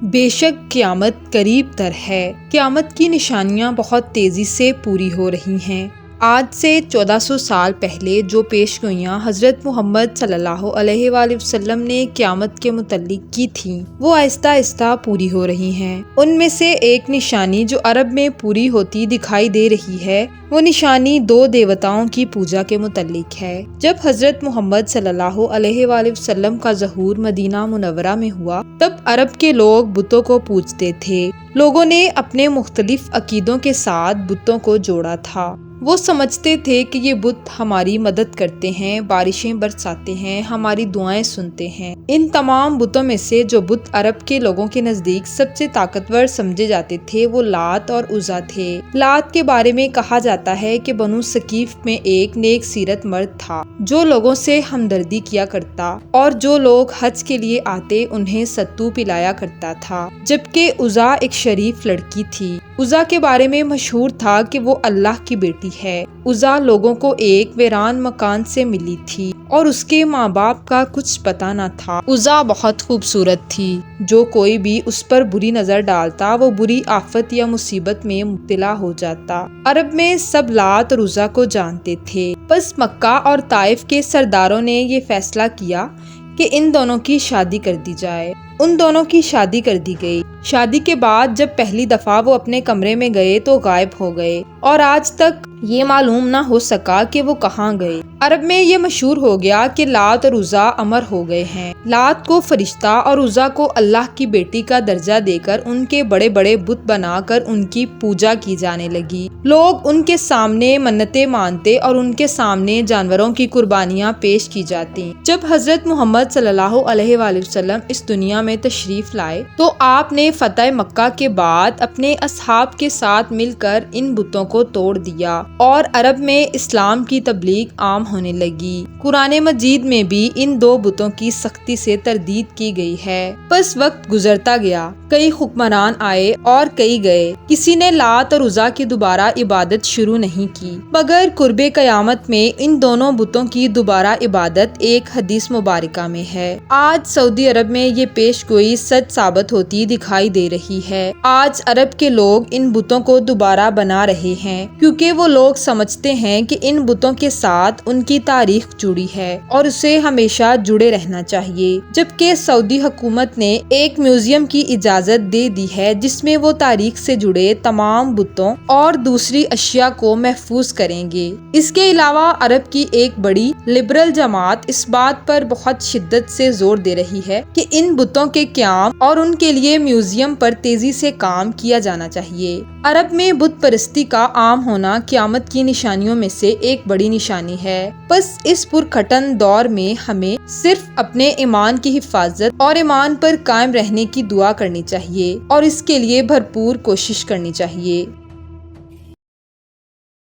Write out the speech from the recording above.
بے شک قیامت قریب تر ہے۔ قیامت کی نشانیاں بہت تیزی سے پوری ہو رہی ہیں۔ آج سے 1400 سال پہلے جو پیش گوئیاں حضرت محمد صلی اللہ علیہ وآلہ وسلم نے قیامت کے متعلق کی تھیں وہ آہستہ آہستہ پوری ہو رہی ہیں۔ ان میں سے ایک نشانی جو عرب میں پوری ہوتی دکھائی دے رہی ہے وہ نشانی 2 دیوتاؤں کی پوجا کے متعلق ہے۔ جب حضرت محمد صلی اللہ علیہ وآلہ وسلم کا ظہور مدینہ منورہ میں ہوا تب عرب کے لوگ بتوں کو پوجتے تھے۔ لوگوں نے اپنے مختلف عقیدوں کے ساتھ بتوں کو جوڑا تھا۔ وہ سمجھتے تھے کہ یہ بت ہماری مدد کرتے ہیں، بارشیں برساتے ہیں، ہماری دعائیں سنتے ہیں۔ ان تمام بتوں میں سے جو بت عرب کے لوگوں کے نزدیک سب سے طاقتور سمجھے جاتے تھے وہ لات اور عزا تھے۔ لات کے بارے میں کہا جاتا ہے کہ بنو ثقیف میں ایک نیک سیرت مرد تھا جو لوگوں سے ہمدردی کیا کرتا اور جو لوگ حج کے لیے آتے انہیں ستو پلایا کرتا تھا، جبکہ عزا ایک شریف لڑکی تھی۔ عزا کے بارے میں مشہور تھا کہ وہ اللہ کی بیٹی ہے۔ عزا لوگوں کو ایک ویران مکان سے ملی تھی اور اس کے ماں باپ کا کچھ پتہ نہ تھا۔ عزا بہت خوبصورت تھی، جو کوئی بھی اس پر بری نظر ڈالتا وہ بری آفت یا مصیبت میں مبتلا ہو جاتا۔ عرب میں سب لات اور عزا کو جانتے تھے۔ پس مکہ اور طائف کے سرداروں نے یہ فیصلہ کیا کہ ان دونوں کی شادی کر دی جائے۔ ان دونوں کی شادی کر دی گئی۔ شادی کے بعد جب پہلی دفعہ وہ اپنے کمرے میں گئے تو غائب ہو گئے اور آج تک یہ معلوم نہ ہو سکا کہ وہ کہاں گئے۔ عرب میں یہ مشہور ہو گیا کہ لات اور عزا امر ہو گئے ہیں۔ لات کو فرشتہ اور عزا کو اللہ کی بیٹی کا درجہ دے کر ان کے بڑے بڑے بت بنا کر ان کی پوجا کی جانے لگی۔ لوگ ان کے سامنے منتیں مانتے اور ان کے سامنے جانوروں کی قربانیاں پیش کی جاتی۔ جب حضرت محمد صلی اللہ علیہ وآلہ وسلم اس دنیا میں تشریف لائے تو آپ نے فتح مکہ کے بعد اپنے اصحاب کے ساتھ مل کر ان بتوں کو توڑ دیا اور عرب میں اسلام کی تبلیغ عام ہونے لگی۔ قرآن مجید میں بھی ان 2 بتوں کی سختی سے تردید کی گئی ہے۔ پس وقت گزرتا گیا، کئی حکمران آئے اور کئی گئے، کسی نے لات اور عزا کی دوبارہ عبادت شروع نہیں کی مگر قرب قیامت میں ان دونوں بتوں کی دوبارہ عبادت ایک حدیث مبارکہ میں ہے۔ آج سعودی عرب میں یہ پیش گوئی سچ ثابت ہوتی دکھائی دے رہی ہے۔ آج عرب کے لوگ ان بتوں کو دوبارہ بنا رہے ہیں کیونکہ وہ لوگ سمجھتے ہیں کہ ان بتوں کے ساتھ ان کی تاریخ جڑی ہے اور اسے ہمیشہ جڑے رہنا چاہیے، جبکہ سعودی حکومت نے ایک میوزیم کی اجازت دے دی ہے جس میں وہ تاریخ سے جڑے تمام بتوں اور دوسری اشیاء کو محفوظ کریں گے۔ اس کے علاوہ عرب کی ایک بڑی لبرل جماعت اس بات پر بہت شدت سے زور دے رہی ہے کہ ان بتوں کے قیام اور ان کے لیے میوزیم پر تیزی سے کام کیا جانا چاہیے۔ عرب میں بت پرستی کا عام ہونا قیامت کی نشانیوں میں سے ایک بڑی نشانی ہے۔ پس اس پرکھٹن دور میں ہمیں صرف اپنے ایمان کی حفاظت اور ایمان پر قائم رہنے کی دعا کرنی چاہیے اور اس کے لیے بھرپور کوشش کرنی چاہیے۔